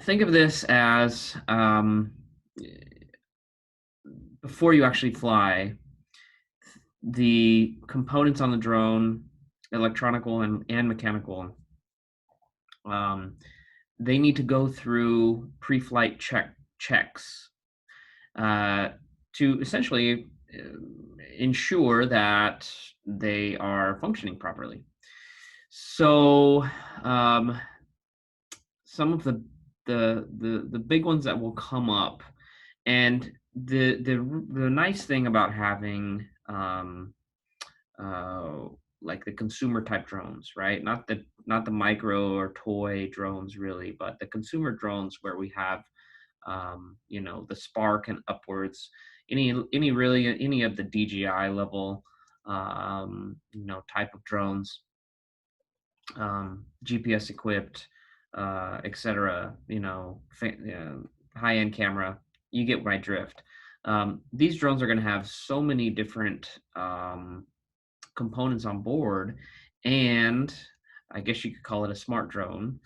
think of this as before you actually fly, the components on the drone, electronical and mechanical, um, they need to go through pre-flight checks uh, to essentially ensure that they are functioning properly. So um, some of the big ones that will come up, and the nice thing about having uh, like the consumer type drones, right? Not the micro or toy drones really, but the consumer drones where we have the Spark and upwards, any of the DJI level type of drones, GPS equipped, etc. High end camera. You get my drift. These drones are going to have so many different components on board, and I guess you could call it a smart drone.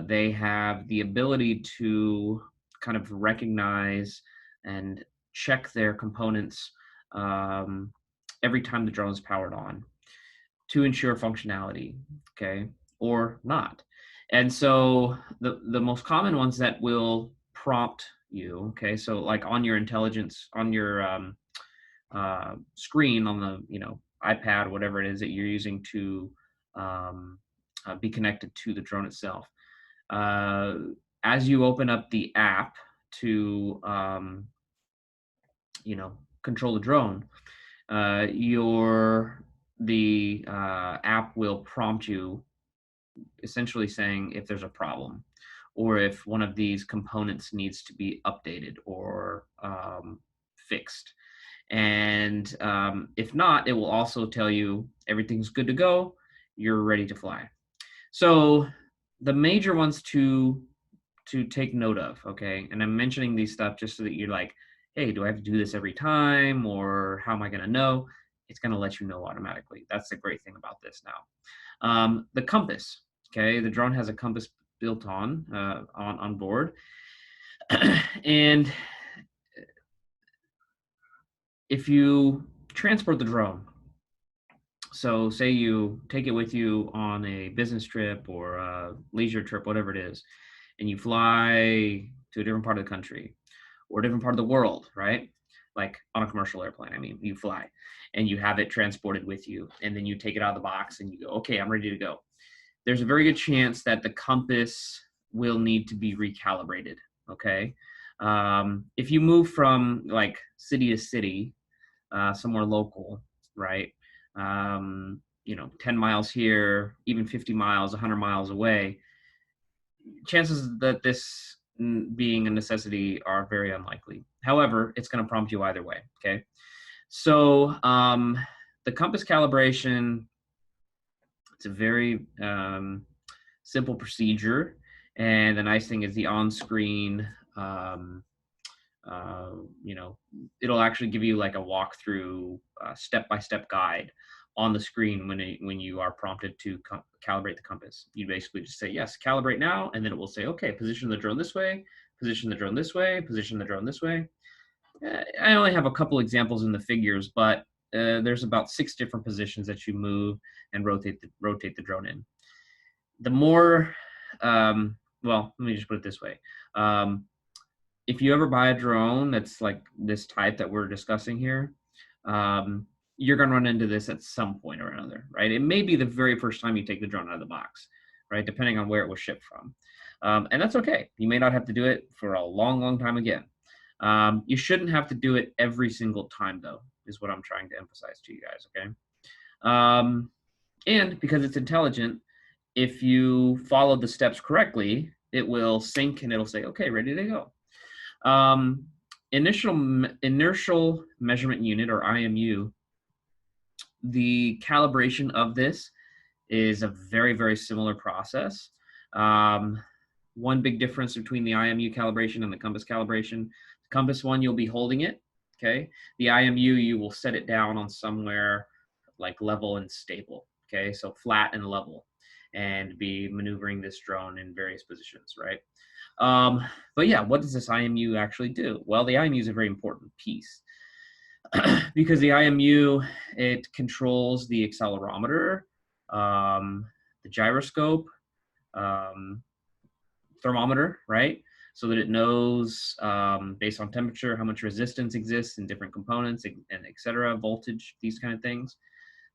They have the ability to kind of recognize and check their components um, every time the drone is powered on to ensure functionality, okay, or not. And so the most common ones that will prompt you, okay, so like on your intelligence on your screen on the iPad, whatever it is that you're using to um, be connected to the drone itself. Uh, as you open up the app to control the drone, your the app will prompt you, essentially saying if there's a problem or if one of these components needs to be updated or fixed. And if not, it will also tell you everything's good to go, you're ready to fly. So the major ones to take note of, okay? And I'm mentioning these stuff just so that you're like, hey, do I have to do this every time, or how am I going to know? It's going to let you know automatically. That's the great thing about this now. The compass, okay? The drone has a compass built on board, and if you transport the drone, so say you take it with you on a business trip or a leisure trip, whatever it is, and you fly to a different part of the country or a different part of the world, right? Like on a commercial airplane, I mean, you fly and you have it transported with you, and then you take it out of the box and you go, okay, I'm ready to go. There's a very good chance that the compass will need to be recalibrated, okay? If you move from like city to city, somewhere local, right? 10 miles here, even 50 miles, 100 miles away, chances that this being a necessity are very unlikely. However, it's going to prompt you either way, okay? So the compass calibration, it's a very simple procedure. And the nice thing is the on-screen um, uh, you know, it'll actually give you like a walkthrough, step-by-step guide on the screen when you are prompted to calibrate the compass. You basically just say, yes, calibrate now, and then it will say, okay, position the drone this way, position the drone this way, position the drone this way. I only have a couple examples in the figures, but there's about 6 different positions that you move and rotate the drone in. The more, well, let me just put it this way. If you ever buy a drone that's like this type that we're discussing here, um, you're going to run into this at some point or another, right? It may be the very first time you take the drone out of the box, right? Depending on where it was shipped from. And that's okay. You may not have to do it for a long, long time again. You shouldn't have to do it every single time, though, is what I'm trying to emphasize to you guys, okay? And because it's intelligent, if you follow the steps correctly, it will sync and it'll say, okay, ready to go. Um, inertial measurement unit, or IMU, the calibration of this is a very, very similar process. Um, one big difference between the IMU calibration and the compass calibration, the compass one, you'll be holding it, okay? The IMU, you will set it down on somewhere like level and stable, okay? So flat and level, and be maneuvering this drone in various positions, right? Um, but yeah, what does this IMU actually do? Well, the IMU is a very important piece because the IMU, it controls the accelerometer, the gyroscope, um, thermometer, right? So that it knows based on temperature how much resistance exists in different components and et cetera, voltage, these kind of things.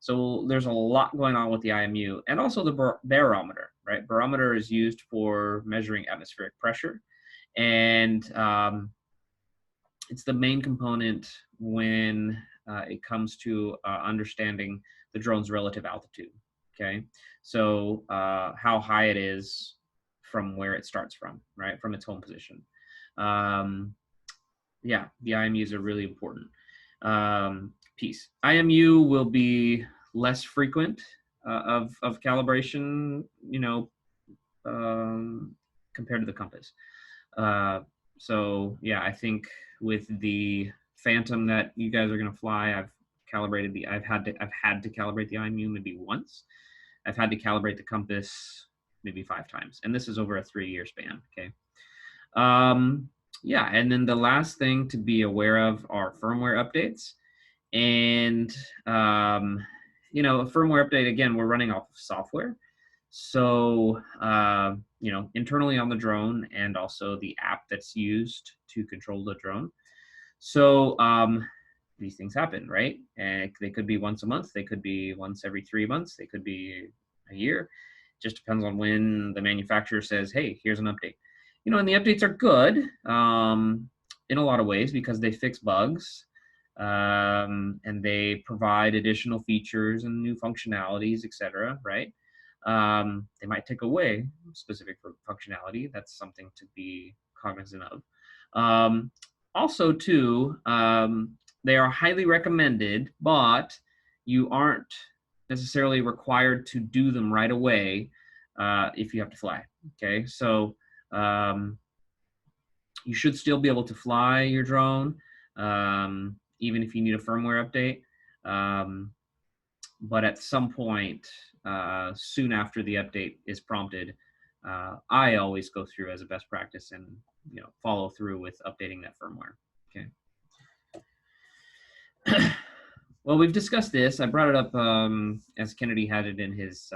So there's a lot going on with the IMU, and also the barometer, right? Barometer is used for measuring atmospheric pressure, and it's the main component when it comes to understanding the drone's relative altitude. Okay, so how high it is from where it starts from, right, from its home position. Um, yeah, the IMUs are really important piece. IMU will be less frequent of calibration, you know, um, compared to the compass. Uh, so yeah, I think with the Phantom that you guys are going to fly, I've had to calibrate the IMU maybe once. I've had to calibrate the compass maybe 5 times, and this is over a 3-year span. Okay. Um, yeah, and then the last thing to be aware of are firmware updates. And you know, a firmware update, again, we're running off of software. So you know, internally on the drone, and also the app that's used to control the drone. So these things happen, right? And they could be once a month, they could be once every 3 months, they could be a year. Just depends on when the manufacturer says, hey, here's an update. You know, and the updates are good in a lot of ways because they fix bugs, and they provide additional features and new functionalities, etc. Right? They might take away specific functionality. That's something to be cognizant of. Also, too, they are highly recommended, but you aren't necessarily required to do them right away if you have to fly. Okay, so you should still be able to fly your drone, even if you need a firmware update. But at some point, soon after the update is prompted, I always go through as a best practice and follow through with updating that firmware. Okay. Well, we've discussed this. I brought it up as Kennedy had it in his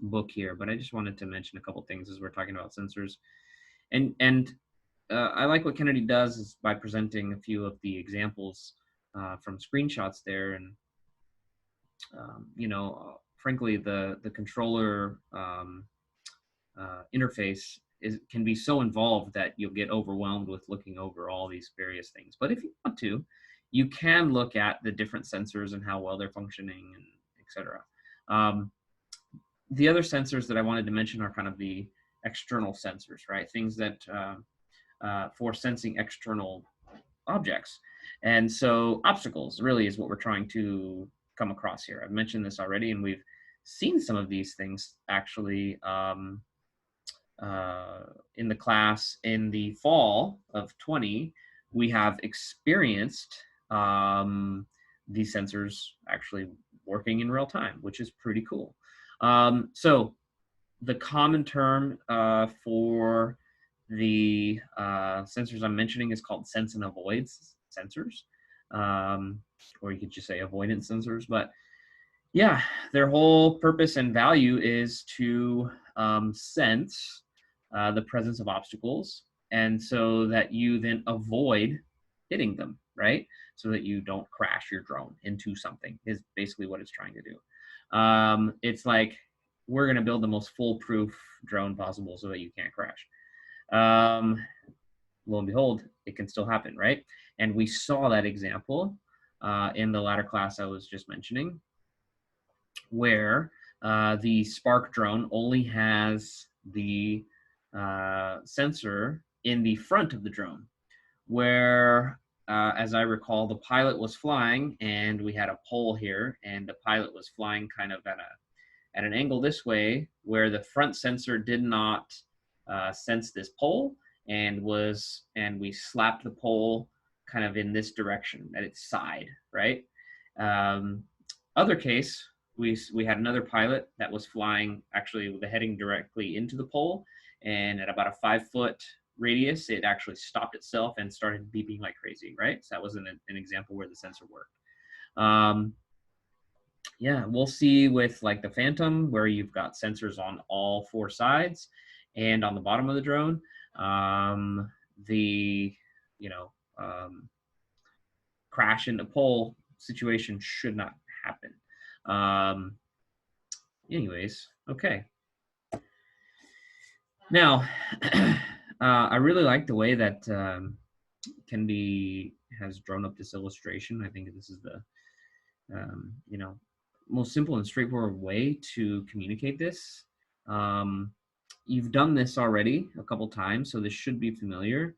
book here, but I just wanted to mention a couple things as we're talking about sensors. And I like what Kennedy does is by presenting a few of the examples from screenshots there, and frankly, the controller interface can be so involved that you'll get overwhelmed with looking over all these various things. But if you want to, you can look at the different sensors and how well they're functioning, and etc. The other sensors that I wanted to mention are kind of the external sensors, right? Things that for sensing external objects. And so obstacles really is what we're trying to come across here. I've mentioned this already, and we've seen some of these things actually in the class in the fall of 20. We have experienced these sensors actually working in real time, which is pretty cool. So the common term for the sensors I'm mentioning is called sense and avoid sensors, or you could just say avoidance sensors. But yeah, their whole purpose and value is to sense the presence of obstacles, and so that you then avoid hitting them, right? So that you don't crash your drone into something is basically what it's trying to do. It's like, we're going to build the most foolproof drone possible so that you can't crash. Lo and behold, it can still happen, right? And we saw that example in the latter class I was just mentioning, where the Spark drone only has the sensor in the front of the drone, where, as I recall, the pilot was flying and we had a pole here, and the pilot was flying kind of at an angle this way, where the front sensor did not sense this pole, and we slapped the pole kind of in this direction at its side, right? Other case, we had another pilot that was flying actually with the heading directly into the pole, and at about a 5-foot radius, it actually stopped itself and started beeping like crazy, right? So that was an example where the sensor worked. Yeah, we'll see with like the Phantom where you've got sensors on all 4 sides and on the bottom of the drone. The, you know, crash into pole situation should not happen. Anyways, okay. Now, I really like the way that Kennedy has drawn up this illustration. I think this is the, you know, most simple and straightforward way to communicate this. You've done this already a couple times, so this should be familiar.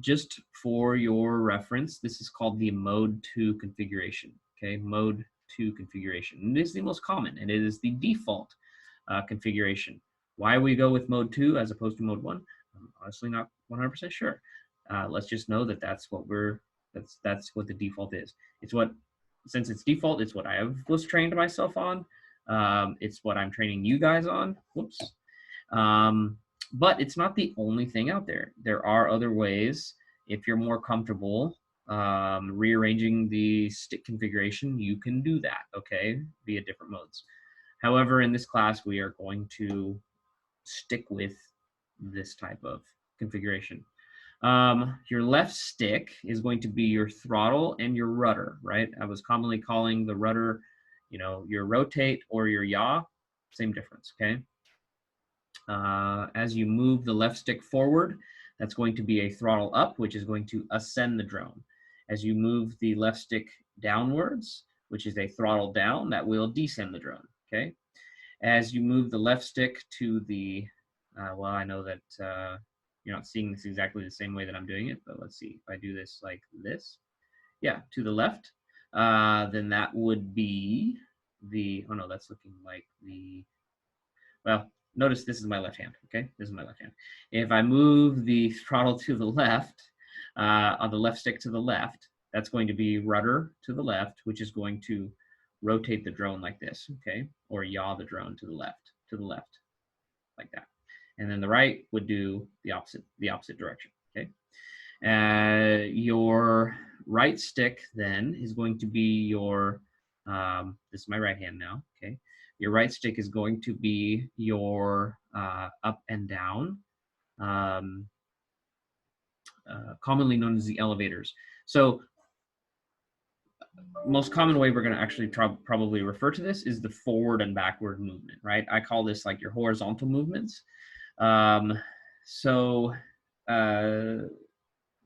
Just for your reference, this is called the Mode 2 configuration, okay? Mode 2 configuration. And it is the most common, and it is the default configuration. Why we go with Mode 2 as opposed to Mode 1, I'm honestly not 100% sure. Let's just know that that's what the default is. It's what, since it's default, it's what I was trained myself on. It's what I'm training you guys on. Whoops. But it's not the only thing out there. There are other ways. If you're more comfortable rearranging the stick configuration, you can do that, okay, via different modes. However, in this class, we are going to stick with this type of configuration. Your left stick is going to be your throttle and your rudder, right? I was commonly calling the rudder, you know, your rotate or your yaw, same difference, okay? As you move the left stick forward, that's going to be a throttle up, which is going to ascend the drone. As you move the left stick downwards, which is a throttle down, that will descend the drone, okay? As you move the left stick to the, well, I know that you're not seeing this exactly the same way that I'm doing it, but let's see. If I do this like this, yeah, to the left, then that would be the, oh no, that's looking like the, well, notice this is my left hand, okay? This is my left hand. If I move the throttle to the left, on the left stick to the left, that's going to be rudder to the left, which is going to rotate the drone like this, okay? Or yaw the drone to the left, like that. And then the right would do the opposite direction, okay? Your right stick then is going to be your, this is my right hand now, okay? Your right stick is going to be your up and down, commonly known as the elevators. So most common way we're going to actually probably refer to this is the forward and backward movement, right? I call this like your horizontal movements.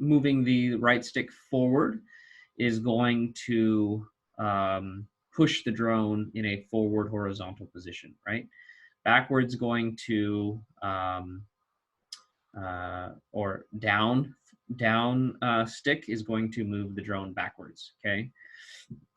Moving the right stick forward is going to push the drone in a forward horizontal position, right? Backwards going to, or down stick is going to move the drone backwards, okay?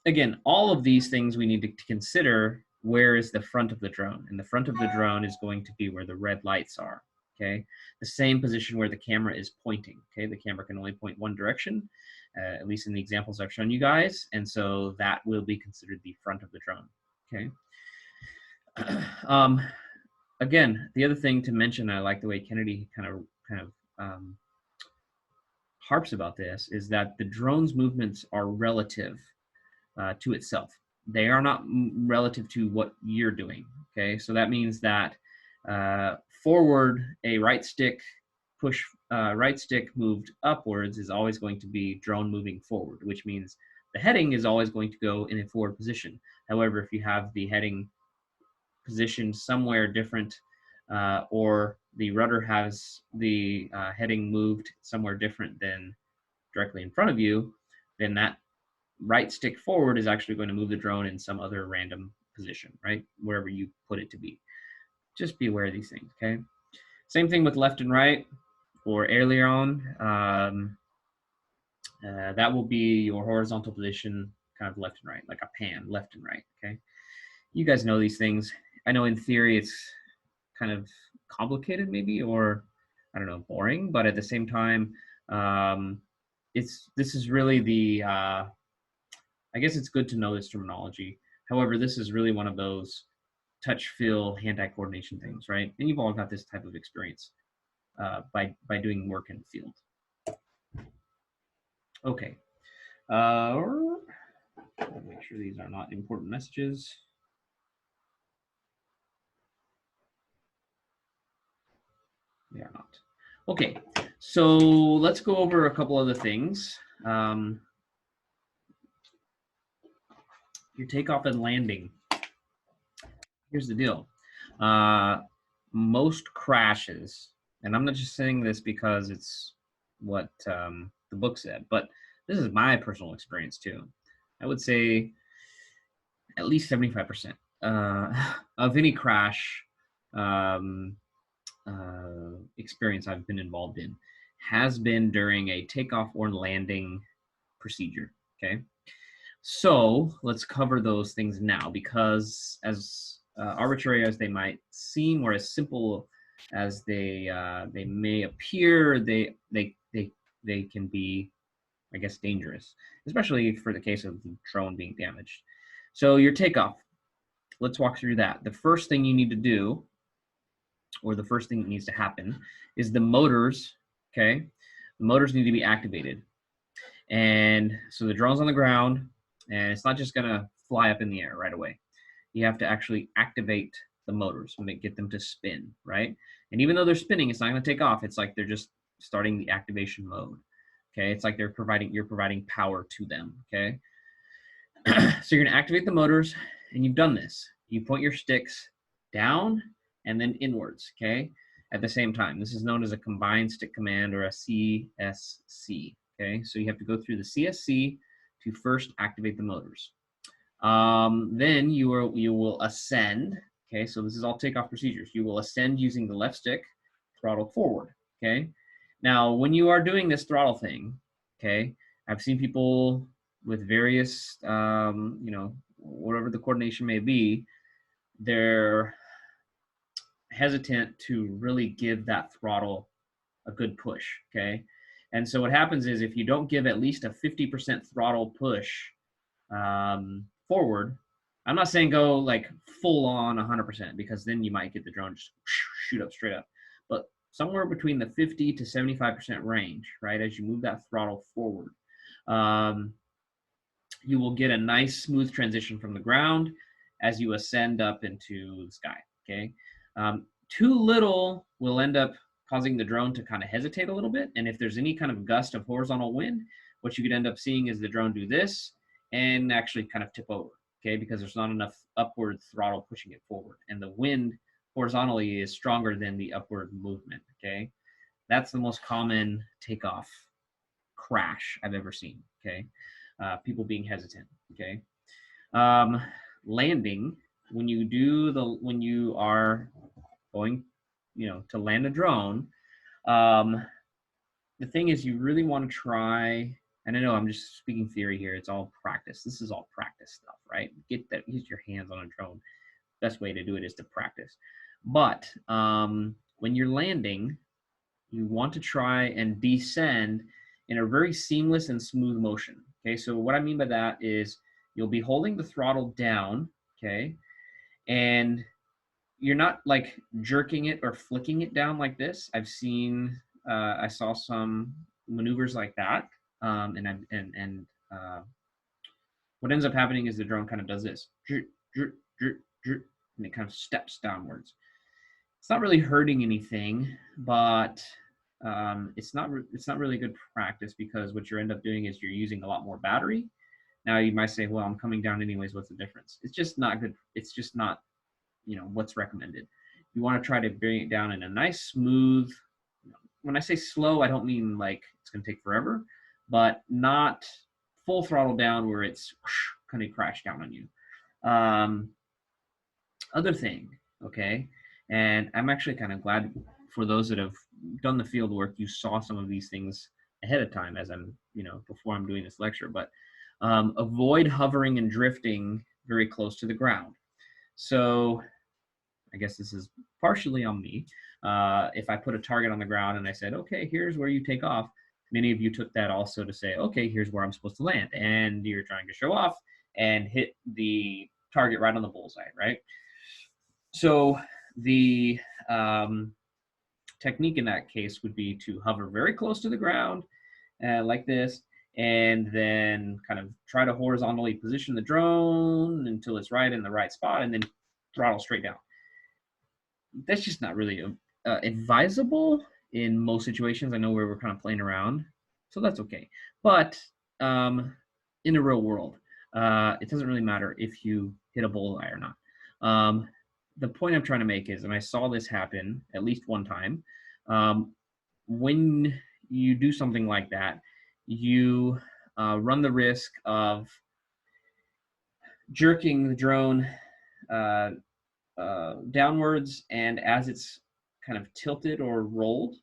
Again, all of these things we need to consider. Where is the front of the drone? And the front of the drone is going to be where the red lights are, okay? The same position where the camera is pointing, okay? The camera can only point one direction, at least in the examples I've shown you guys, and so that will be considered the front of the drone, okay? Again, the other thing to mention, I like the way Kennedy kind of harps about this, is that the drone's movements are relative to itself. They are not relative to what you're doing, okay? So that means that forward, a right stick push, right stick moved upwards is always going to be drone moving forward, which means the heading is always going to go in a forward position. However, if you have the heading positioned somewhere different, or the rudder has the heading moved somewhere different than directly in front of you, then that right stick forward is actually going to move the drone in some other random position, right? Wherever you put it to be. Just be aware of these things, okay? Same thing with left and right or aileron. That will be your horizontal position, kind of left and right, like a pan, left and right, okay? You guys know these things. I know in theory it's kind of complicated maybe, or I don't know, boring, but at the same time, this is really the, I guess it's good to know this terminology. However, this is really one of those touch, feel, hand-eye coordination things, right? And you've all got this type of experience by doing work in the field. Okay. Make sure these are not important messages. They are not. Okay, so let's go over a couple other things. Your takeoff and landing. Here's the deal. Most crashes, and I'm not just saying this because it's what the book said, but this is my personal experience too. I would say at least 75% of any crash experience I've been involved in has been during a takeoff or landing procedure. Okay, so let's cover those things now, because as arbitrary as they might seem, or as simple as they may appear, they can be, I guess, dangerous, especially for the case of the drone being damaged. So your takeoff, let's walk through that. The first thing you need to do, or the first thing that needs to happen, is the motors. Okay, the motors need to be activated. And so the drone's on the ground, and it's not just gonna fly up in the air right away. You have to actually activate the motors and get them to spin, right? And even though they're spinning, it's not gonna take off. It's like they're just starting the activation mode. Okay, it's like you're providing power to them. Okay, so you're gonna activate the motors, and you've done this. You point your sticks down and then inwards. Okay, at the same time. This is known as a combined stick command, or a CSC. Okay, so you have to go through the CSC to first activate the motors. Then you will ascend. Okay, so this is all takeoff procedures. You will ascend using the left stick, throttle forward. Okay, now when you are doing this throttle thing, okay, I've seen people with various, whatever the coordination may be, they're hesitant to really give that throttle a good push. Okay, and so what happens is, if you don't give at least a 50% throttle push forward, I'm not saying go like full on 100%, because then you might get the drone just shoot up straight up, but somewhere between the 50 to 75% range, right? As you move that throttle forward, you will get a nice smooth transition from the ground as you ascend up into the sky. Okay, too little will end up causing the drone to kind of hesitate a little bit. And if there's any kind of gust of horizontal wind, what you could end up seeing is the drone do this and actually kind of tip over, okay, because there's not enough upward throttle pushing it forward. And the wind horizontally is stronger than the upward movement, okay? That's the most common takeoff crash I've ever seen, okay? People being hesitant, okay? Landing, when you are going, to land a drone, the thing is, you really want to try, and I know I'm just speaking theory here, it's all practice. This is all practice stuff, right? Get your hands on a drone. Best way to do it is to practice. But when you're landing, you want to try and descend in a very seamless and smooth motion. Okay, so what I mean by that is, you'll be holding the throttle down, okay, and you're not like jerking it or flicking it down like this. I saw some maneuvers like that, and what ends up happening is the drone kind of does this, and it kind of steps downwards. It's not really hurting anything, but it's not really good practice, because what you end up doing is you're using a lot more battery. Now you might say, well, I'm coming down anyways, what's the difference? It's just not good. It's just not, what's recommended. You want to try to bring it down in a nice, smooth, when I say slow, I don't mean like it's going to take forever, but not full throttle down where it's going to crash down on you. Other thing, okay, and I'm actually kind of glad for those that have done the field work, you saw some of these things ahead of time as I'm, before I'm doing this lecture, but avoid hovering and drifting very close to the ground. So I guess this is partially on me. If I put a target on the ground and I said, okay, here's where you take off, many of you took that also to say, okay, here's where I'm supposed to land. And you're trying to show off and hit the target right on the bullseye, right? So the technique in that case would be to hover very close to the ground, like this, and then kind of try to horizontally position the drone until it's right in the right spot, and then throttle straight down. That's just not really advisable in most situations. I know where we're kind of playing around, so that's okay. But in the real world, it doesn't really matter if you hit a bullseye or not. The point I'm trying to make is, and I saw this happen at least one time, when you do something like that, you run the risk of jerking the drone downwards, and as it's kind of tilted or rolled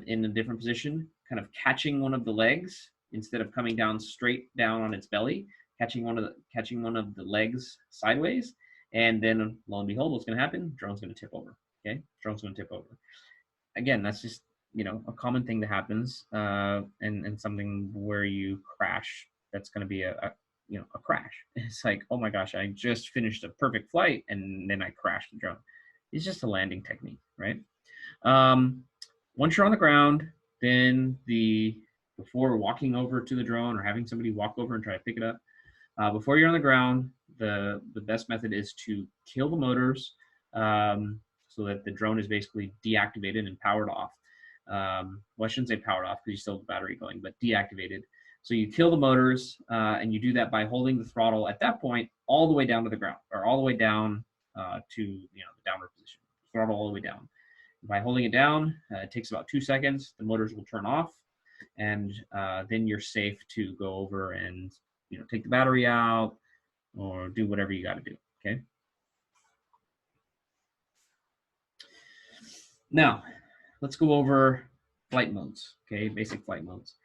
in a different position, kind of catching one of the legs instead of coming down straight down on its belly, catching one of the legs sideways, and then lo and behold, what's going to happen? Drone's going to tip over. Okay, drone's going to tip over. Again, that's just a common thing that happens, and something where you crash. That's going to be a crash. It's like, oh my gosh, I just finished a perfect flight and then I crashed the drone. It's just a landing technique, right? Once you're on the ground, then before walking over to the drone or having somebody walk over and try to pick it up, before you're on the ground, the best method is to kill the motors, so that the drone is basically deactivated and powered off. Well, I shouldn't say powered off because you still have the battery going, but deactivated. So you kill the motors, and you do that by holding the throttle at that point all the way down to the ground, or all the way down to the downward position. Throttle all the way down. By holding it down, it takes about 2 seconds. The motors will turn off, and then you're safe to go over and take the battery out or do whatever you got to do. Okay. Now, let's go over flight modes. Okay, basic flight modes.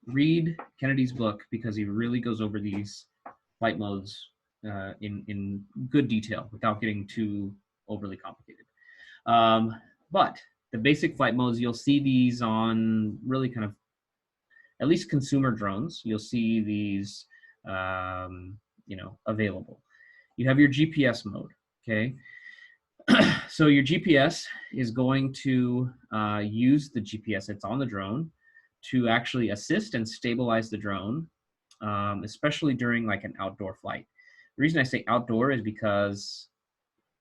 Read Kennedy's book because he really goes over these flight modes in good detail without getting too overly complicated. But the basic flight modes, you'll see these on really kind of, at least consumer drones, you'll see these available. You have your GPS mode, okay? So your GPS is going to use the GPS that's on the drone to actually assist and stabilize the drone, especially during like an outdoor flight. The reason I say outdoor is because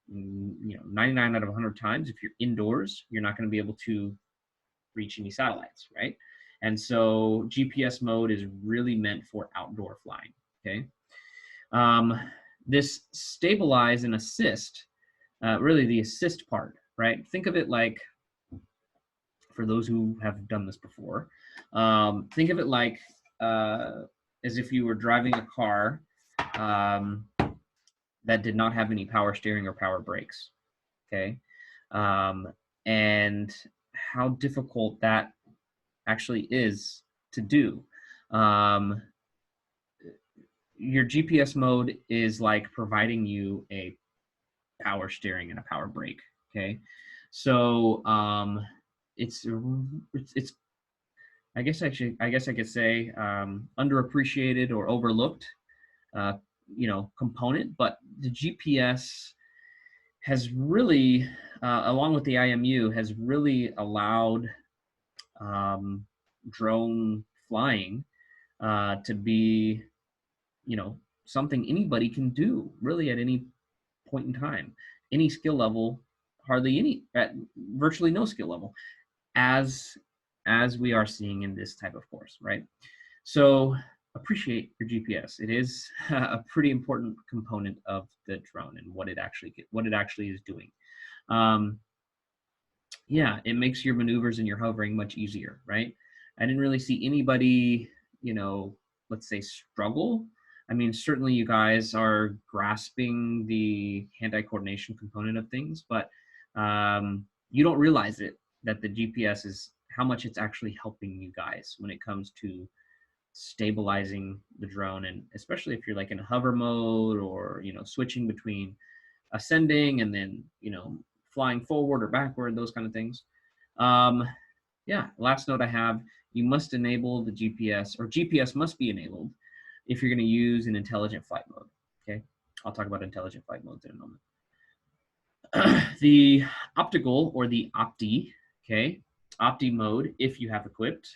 99 out of 100 times, if you're indoors, you're not going to be able to reach any satellites, right? And so GPS mode is really meant for outdoor flying, okay? This stabilize and assist, really the assist part, right? Think of it like, for those who have done this before, think of it like as if you were driving a car that did not have any power steering or power brakes, okay? And how difficult that actually is to do. Your GPS mode is like providing you a power steering and a power brake, okay? So it's I guess I could say underappreciated or overlooked component, but the GPS has really, along with the IMU, has really allowed drone flying to be, something anybody can do really at any point in time, any skill level, at virtually no skill level, as we are seeing in this type of course, right? So appreciate your GPS. It is a pretty important component of the drone and what it actually is doing. Yeah, it makes your maneuvers and your hovering much easier, right? I didn't really see anybody, let's say, struggle. I mean, certainly you guys are grasping the hand-eye coordination component of things, but you don't realize that the GPS is how much it's actually helping you guys when it comes to stabilizing the drone, and especially if you're like in hover mode or switching between ascending and then flying forward or backward, those kind of things. Yeah, last note I have, you must enable the GPS, or GPS must be enabled if you're going to use an intelligent flight mode. Okay, I'll talk about intelligent flight modes in a moment. The optical or the OPTI, okay, OPTI mode, if you have equipped,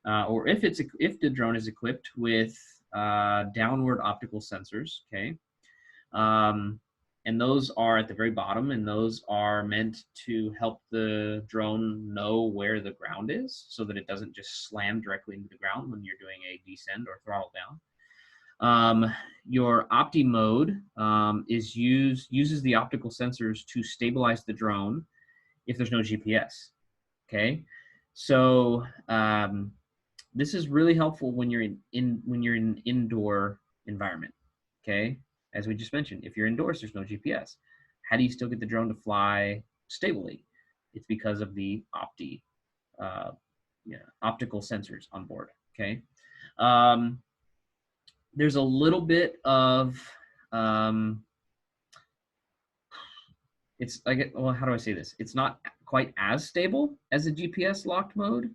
or if the drone is equipped with downward optical sensors, okay, and those are at the very bottom, and those are meant to help the drone know where the ground is, so that it doesn't just slam directly into the ground when you're doing a descend or throttle down. Your OPTI mode uses the optical sensors to stabilize the drone if there's no GPS. Okay, so this is really helpful when you're in an indoor environment. Okay, as we just mentioned, if you're indoors, there's no GPS. How do you still get the drone to fly stably? It's because of the OPTI, optical sensors on board. Okay. There's a little bit of it's like, well, how do I say this? It's not quite as stable as a GPS locked mode,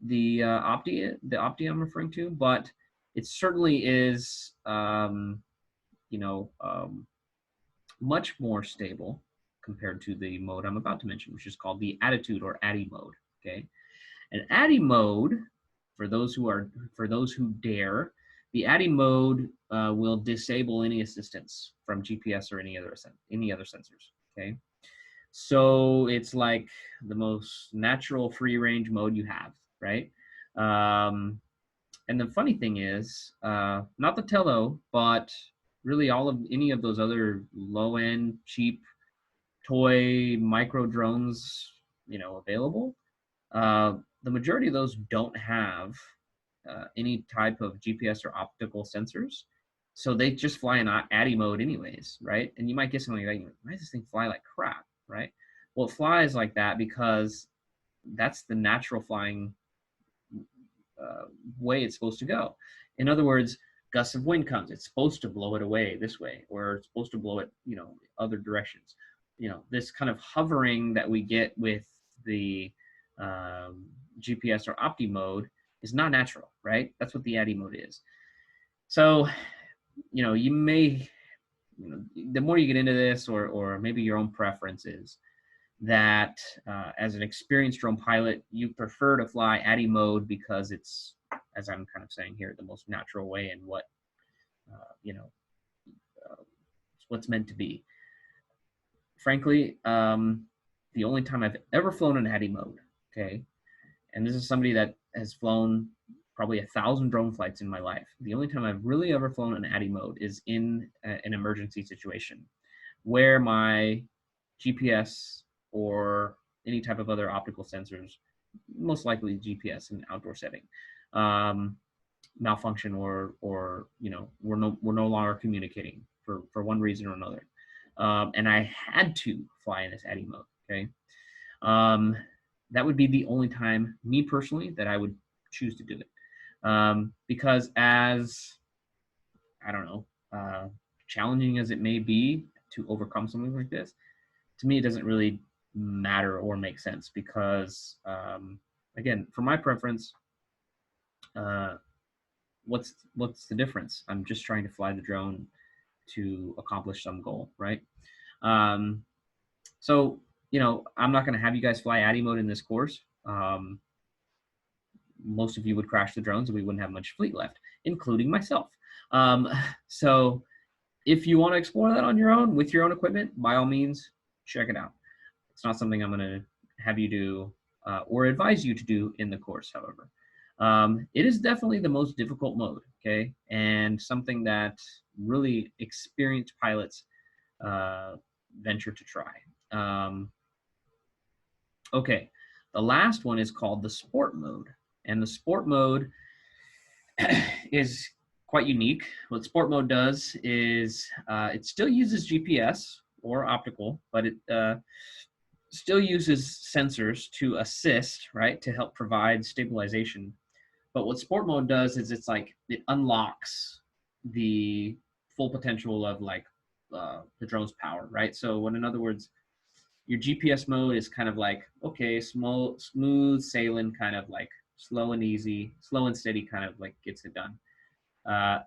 the OPTI I'm referring to, but it certainly is much more stable compared to the mode I'm about to mention, which is called the attitude or ATTI mode. Okay, an ATTI mode, for those who dare, the ATTI mode will disable any assistance from GPS or any other sensors. Okay, so it's like the most natural free range mode you have, right? And the funny thing is, not the Tello, but really any of those other low end, cheap toy micro drones, available. The majority of those don't have any type of GPS or optical sensors. So they just fly in ATTI mode anyways, right? And you might get something like, why does this thing fly like crap, right? Well, it flies like that because that's the natural flying way it's supposed to go. In other words, gusts of wind comes, it's supposed to blow it away this way, or it's supposed to blow it, other directions. This kind of hovering that we get with the GPS or OPTI mode is not natural, right? That's what the ATTI mode is. So, you may, the more you get into this, or maybe your own preferences, that as an experienced drone pilot, you prefer to fly ATTI mode because it's, as I'm kind of saying here, the most natural way and what, what's meant to be. Frankly, the only time I've ever flown in ATTI mode, okay, and this is somebody that has flown probably 1,000 drone flights in my life. The only time I've really ever flown in ATTI mode is in an emergency situation where my GPS or any type of other optical sensors, most likely GPS in an outdoor setting, malfunction, or we're no longer communicating for one reason or another. And I had to fly in this ATTI mode. Okay, that would be the only time, me personally, that I would choose to do it, because as challenging as it may be to overcome something like this, to me it doesn't really matter or make sense, because again, for my preference, what's the difference? I'm just trying to fly the drone to accomplish some goal, right? So I'm not going to have you guys fly ATTI mode in this course. Most of you would crash the drones and we wouldn't have much fleet left, including myself. So if you want to explore that on your own with your own equipment, by all means, check it out. It's not something I'm going to have you do or advise you to do in the course, however. It is definitely the most difficult mode, okay? And something that really experienced pilots venture to try. Okay, the last one is called the sport mode. And the sport mode is quite unique. What sport mode does is it still uses GPS or optical, but it still uses sensors to assist, right, to help provide stabilization. But what sport mode does is it's like it unlocks the full potential of like the drone's power, right? So in other words, your GPS mode is kind of like, okay, smooth sailing, kind of like slow and steady, kind of like gets it done.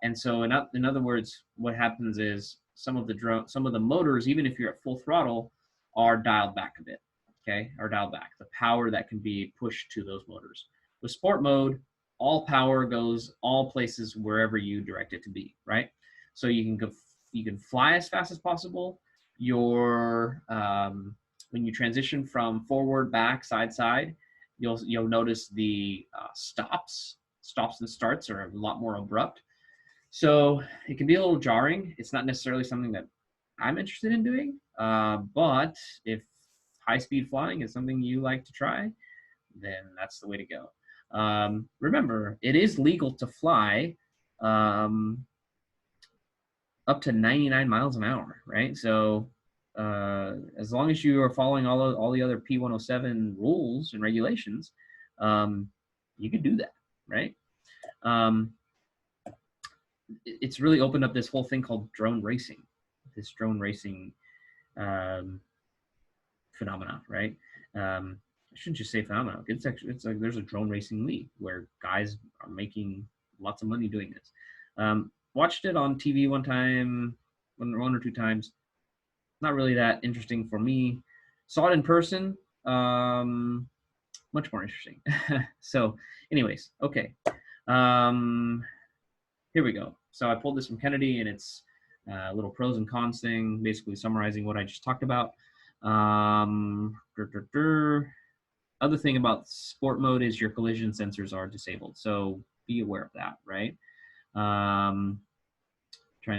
And so in other words, what happens is some of the motors, even if you're at full throttle, are dialed back a bit. Okay, are dialed back. The power that can be pushed to those motors. With sport mode, all power goes all places wherever you direct it to be. Right. So you can fly as fast as possible. When you transition from forward, back, side, you'll notice the stops and starts are a lot more abrupt. So it can be a little jarring. It's not necessarily something that I'm interested in doing, but if high-speed flying is something you like to try, then that's the way to go. Remember, it is legal to fly up to 99 miles an hour, right? So as long as you are following all the other P107 rules and regulations, you can do that, right? It's really opened up this whole thing called drone racing, this drone racing phenomena, right? I shouldn't just say phenomenon. It's like there's a drone racing league where guys are making lots of money doing this. Watched it on TV one or two times. Not really that interesting for me. Saw it in person. Much more interesting. So, anyways, okay. Here we go. So I pulled this from Kennedy, and it's a little pros and cons thing, basically summarizing what I just talked about. Other thing about sport mode is your collision sensors are disabled, so be aware of that, right? Trying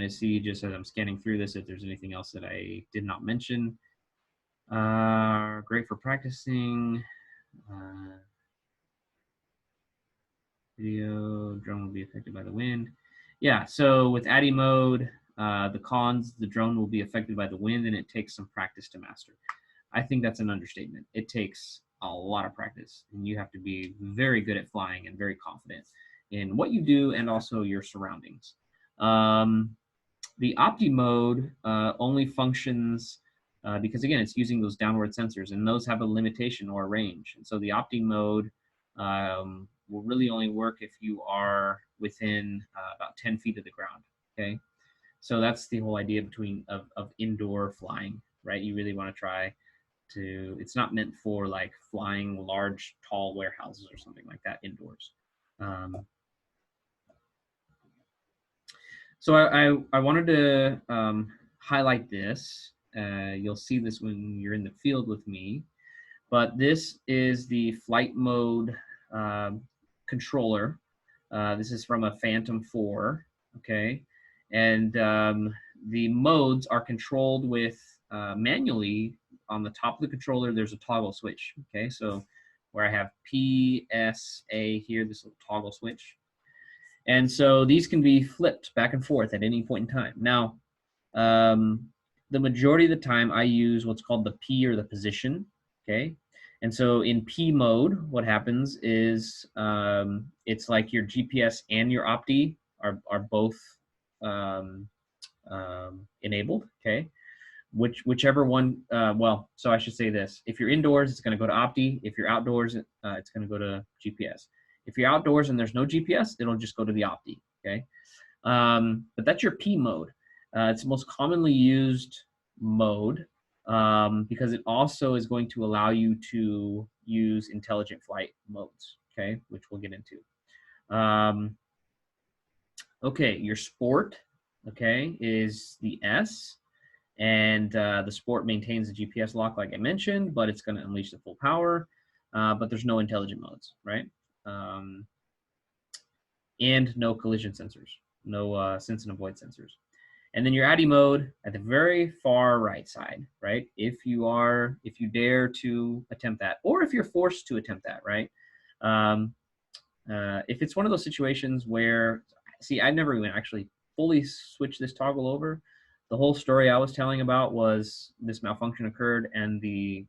to see, just as I'm scanning through this, if there's anything else that I did not mention. Great for practicing. Video, drone will be affected by the wind. Yeah, so with ADI mode, the cons, the drone will be affected by the wind, and it takes some practice to master. I think that's an understatement. It takes a lot of practice, and you have to be very good at flying and very confident in what you do and also your surroundings. The Opti mode only functions because, again, it's using those downward sensors, and those have a limitation or a range. And so the Opti mode will really only work if you are within about 10 feet of the ground, okay? So that's the whole idea of indoor flying, right? You really want to try to, it's not meant for like flying large, tall warehouses or something like that indoors. So I wanted to highlight this. You'll see this when you're in the field with me, but this is the flight mode controller. This is from a Phantom 4, okay? And the modes are controlled with manually on the top of the controller. There's a toggle switch, okay? So where I have PSA here, this little toggle switch. And so these can be flipped back and forth at any point in time. Now, the majority of the time I use what's called the P, or the position, okay? And so in P mode, what happens is it's like your GPS and your Opti are both enabled, okay? Whichever one, well, so I should say this. If you're indoors, it's going to go to Opti. If you're outdoors, it's going to go to GPS. If you're outdoors and there's no GPS, it'll just go to the Opti, okay? But that's your P mode. It's the most commonly used mode because it also is going to allow you to use intelligent flight modes, okay, which we'll get into. Okay, your sport, okay, is the S, and the sport maintains the GPS lock like I mentioned, but it's going to unleash the full power, but there's no intelligent modes, right? And no collision sensors, no sense and avoid sensors. And then your ADI mode at the very far right side, right? If you dare to attempt that, or if you're forced to attempt that, right? If it's one of those situations where, see, I've never even actually fully switched this toggle over. The whole story I was telling about was this malfunction occurred and the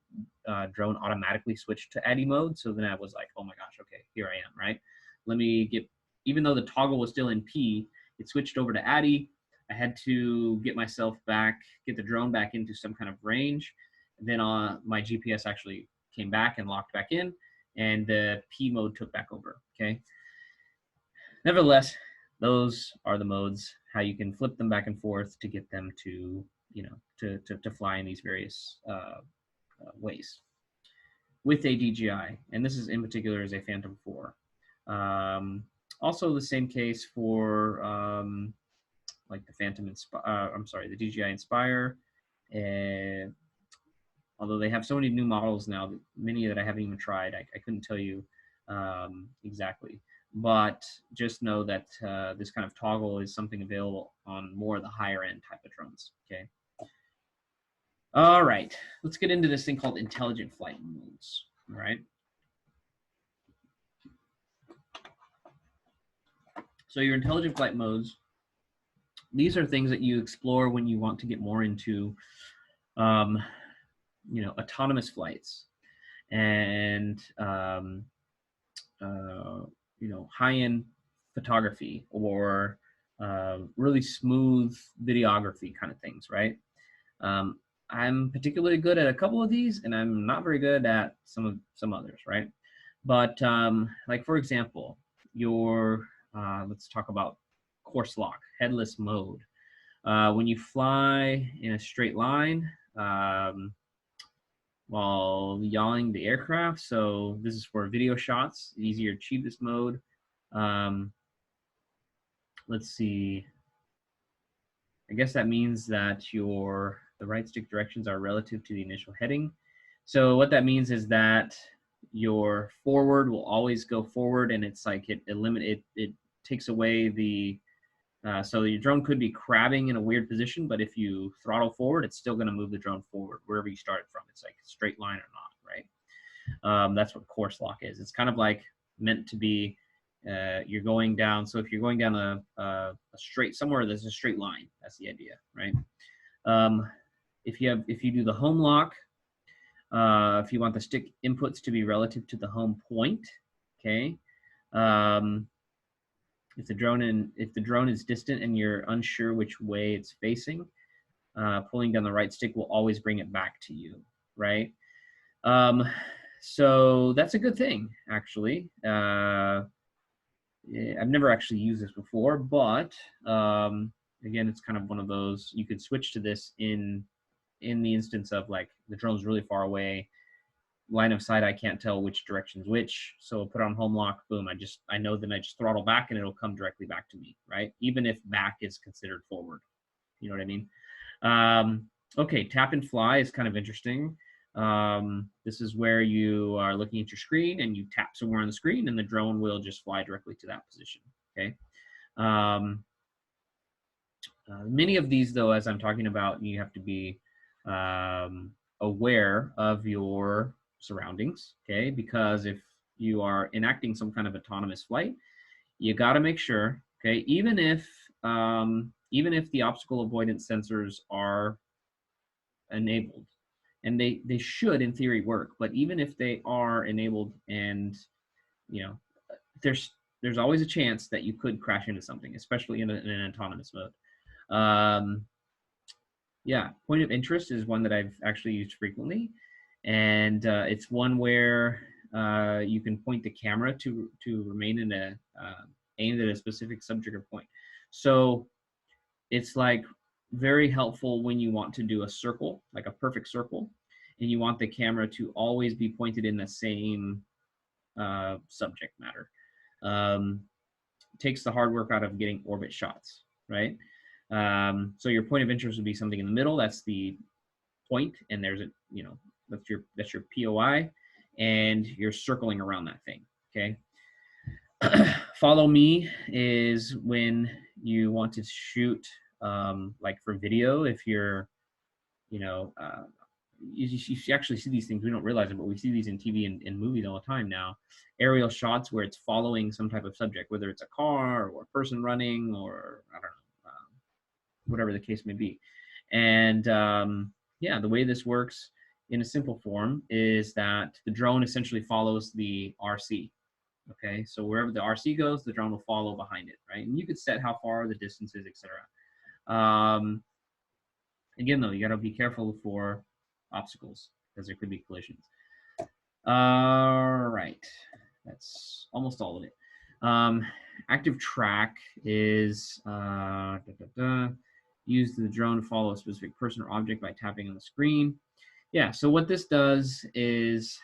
drone automatically switched to ADI mode. So then I was like, oh my gosh, okay, here I am, right? Let me get, even though the toggle was still in P, it switched over to ADI. I had to get myself back, get the drone back into some kind of range. And then my GPS actually came back and locked back in, and the P mode took back over, okay? Nevertheless, those are the modes, how you can flip them back and forth to get them to, you know, to fly in these various ways with a DJI. And this is in particular is a Phantom 4. Also the same case for like the the DJI Inspire. And although they have so many new models now, that many that I haven't even tried, I couldn't tell you exactly. But just know that this kind of toggle is something available on more of the higher end type of drones. Okay. All right, let's get into this thing called intelligent flight modes. All right. So your intelligent flight modes, these are things that you explore when you want to get more into, you know, autonomous flights and, you know, high-end photography or really smooth videography kind of things, right? I'm particularly good at a couple of these, and I'm not very good at some others, right? But like for example, your let's talk about course lock, headless mode. When you fly in a straight line while yawing the aircraft, so this is for video shots, easier to achieve this mode. Let's see. I guess that means that the right stick directions are relative to the initial heading. So what that means is that your forward will always go forward, and it's like it takes away the so your drone could be crabbing in a weird position, but if you throttle forward, it's still going to move the drone forward wherever you started from. It's like a straight line or not, right? That's what course lock is. It's kind of like meant to be. You're going down. So if you're going down a straight somewhere, there's a straight line. That's the idea, right? If you do the home lock, if you want the stick inputs to be relative to the home point, okay. If the drone is distant and you're unsure which way it's facing, pulling down the right stick will always bring it back to you, right? So that's a good thing, actually. I've never actually used this before, but again, it's kind of one of those, you could switch to this in the instance of like the drone's really far away, line of sight, I can't tell which direction's which. So I'll put on home lock, boom, I know then I just throttle back and it'll come directly back to me, right? Even if back is considered forward. You know what I mean? Okay, tap and fly is kind of interesting. This is where you are looking at your screen and you tap somewhere on the screen and the drone will just fly directly to that position, okay? Many of these, though, as I'm talking about, you have to be aware of your surroundings, okay? Because if you are enacting some kind of autonomous flight, you got to make sure, okay, even if the obstacle avoidance sensors are enabled, and they should in theory work, but even if they are enabled, and you know, there's always a chance that you could crash into something, especially in an autonomous mode. Yeah, point of interest is one that I've actually used frequently, and it's one where you can point the camera to remain in aimed at a specific subject or point. So it's like very helpful when you want to do a circle, like a perfect circle, and you want the camera to always be pointed in the same subject matter. Takes the hard work out of getting orbit shots, right? So your point of interest would be something in the middle. That's the point, and there's that's your POI, and you're circling around that thing. Okay. Follow me is when you want to shoot, like for video. If you're, you actually see these things. We don't realize it, but we see these in TV and movies all the time now. Aerial shots where it's following some type of subject, whether it's a car or a person running or I don't know, whatever the case may be. And yeah, the way this works in a simple form is that the drone essentially follows the RC. Okay, so wherever the RC goes, the drone will follow behind it, right? And you could set how far the distance is, etc. Again, though, you got to be careful for obstacles because there could be collisions. All right, that's almost all of it. Active track is use the drone to follow a specific person or object by tapping on the screen. Yeah, so what this does is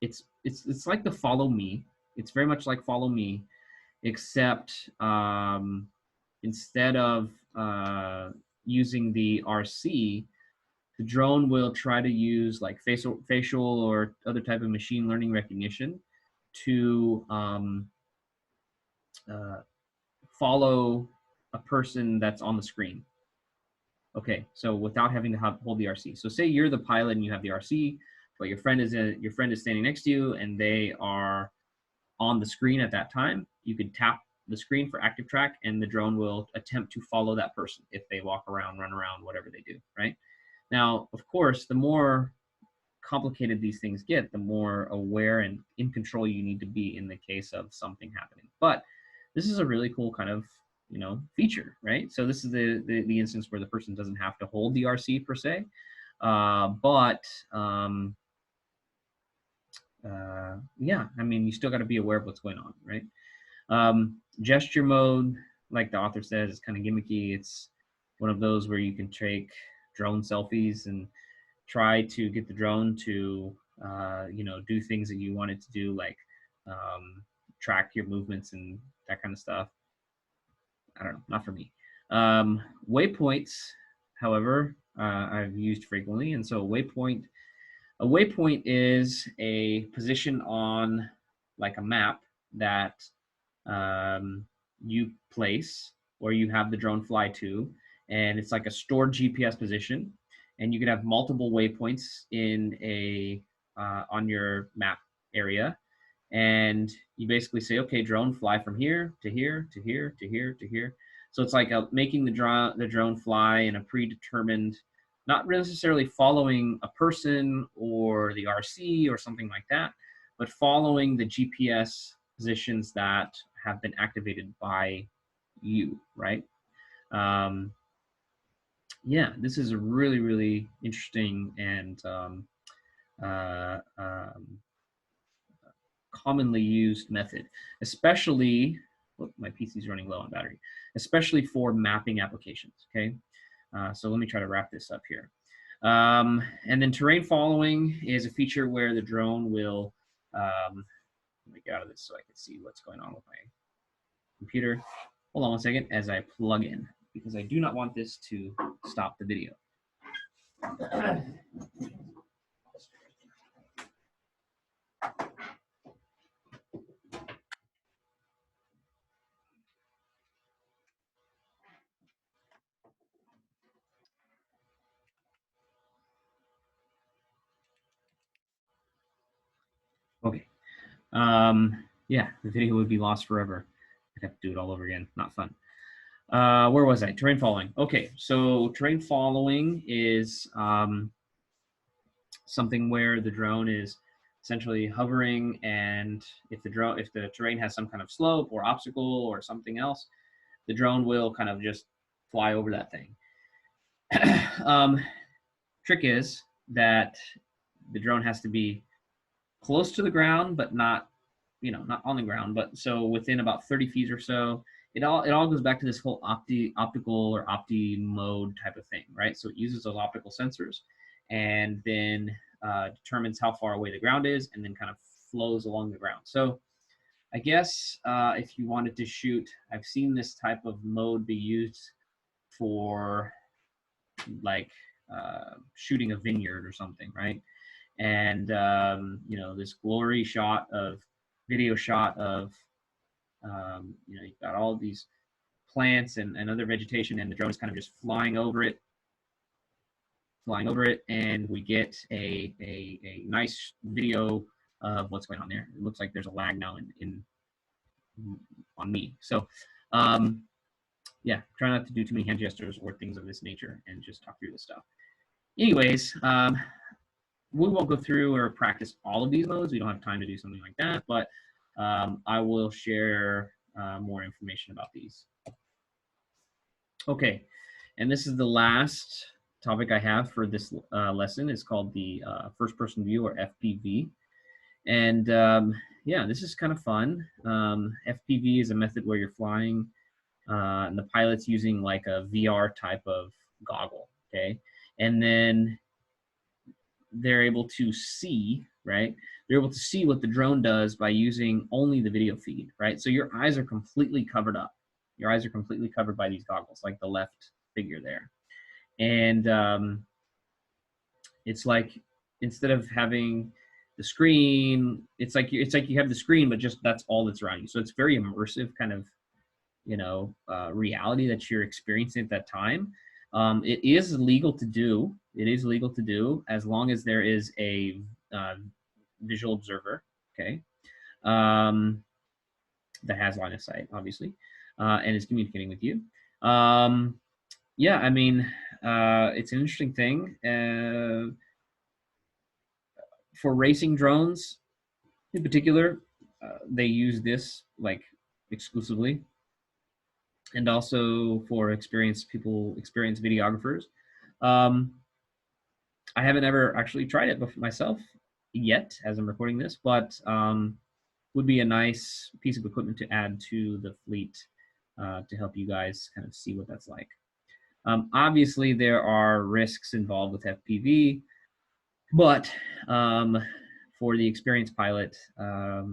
it's like the follow me. It's very much like follow me, except instead of using the RC, the drone will try to use like facial or other type of machine learning recognition to follow a person that's on the screen. Okay, so without having to hold the RC. So say you're the pilot and you have the RC, but your friend is standing next to you and they are on the screen at that time. You could tap the screen for active track and the drone will attempt to follow that person if they walk around, run around, whatever they do, right? Now, of course, the more complicated these things get, the more aware and in control you need to be in the case of something happening. But this is a really cool kind of, you know, feature, right? So this is the instance where the person doesn't have to hold the RC per se, yeah, I mean, you still got to be aware of what's going on, right? Gesture mode, like the author says, is kind of gimmicky. It's one of those where you can take drone selfies and try to get the drone to, you know, do things that you want it to do, like track your movements and that kind of stuff. I don't know, not for me. Waypoints, however, I've used frequently, and so a waypoint is a position on like a map that you place or you have the drone fly to, and it's like a stored GPS position, and you can have multiple waypoints in a on your map area, and you basically say, okay, drone, fly from here to here to here to here to here. So it's like making the drone fly in a predetermined, not necessarily following a person or the RC or something like that, but following the GPS positions that have been activated by you, right? Yeah, this is a really, really interesting and commonly used method, especially, oh, my PC's running low on battery, especially for mapping applications, okay? So let me try to wrap this up here. And then terrain following is a feature where the drone will, let me get out of this so I can see what's going on with my computer. Hold on one second as I plug in, because I do not want this to stop the video. Okay. Yeah, the video would be lost forever. I'd have to do it all over again. Not fun. Where was I? Terrain following. Okay, so terrain following is something where the drone is essentially hovering, and if the terrain has some kind of slope or obstacle or something else, the drone will kind of just fly over that thing. Trick is that the drone has to be close to the ground, but not, you know, not on the ground, but so within about 30 feet or so. It all goes back to this whole optical or opti mode type of thing, right? So it uses those optical sensors and then determines how far away the ground is and then kind of flows along the ground. So I guess if you wanted to shoot, I've seen this type of mode be used for like shooting a vineyard or something, right? And you know, this glory shot of video shot of you know, you've got all these plants and other vegetation, and the drone is kind of just flying over it, and we get a nice video of what's going on there. It looks like there's a lag now on me. So yeah, try not to do too many hand gestures or things of this nature and just talk through this stuff. Anyways, we won't go through or practice all of these modes. We don't have time to do something like that, but I will share more information about these. Okay, and this is the last topic I have for this lesson. It's called the first person view, or FPV. And yeah, this is kind of fun. FPV is a method where you're flying and the pilot's using like a VR type of goggle, okay? And then they're able to see, right? They're able to see what the drone does by using only the video feed, right? So your eyes are completely covered up. Your eyes are completely covered by these goggles, like the left figure there. And it's like instead of having the screen, it's like you have the screen, but just that's all that's around you. So it's very immersive kind of reality that you're experiencing at that time. It is legal to do. It is legal to do as long as there is a visual observer, okay, um, that has line of sight, obviously, and is communicating with you. Yeah, I mean, it's an interesting thing. For racing drones in particular, they use this like exclusively, and also for experienced videographers. Um, I haven't ever actually tried it myself yet, as I'm recording this, but would be a nice piece of equipment to add to the fleet to help you guys kind of see what that's like. Obviously, there are risks involved with FPV, but for the experienced pilot,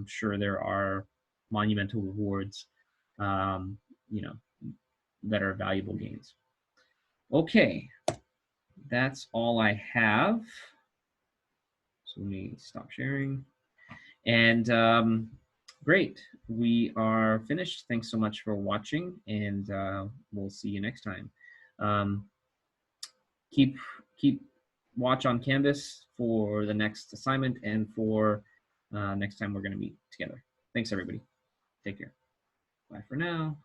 sure there are monumental rewards, um, you know, that are valuable gains. Okay, that's all I have. So let me stop sharing. And great, we are finished. Thanks so much for watching, and we'll see you next time. Um, keep watch on Canvas for the next assignment and for next time we're going to meet together. Thanks, everybody. Take care. Bye for now.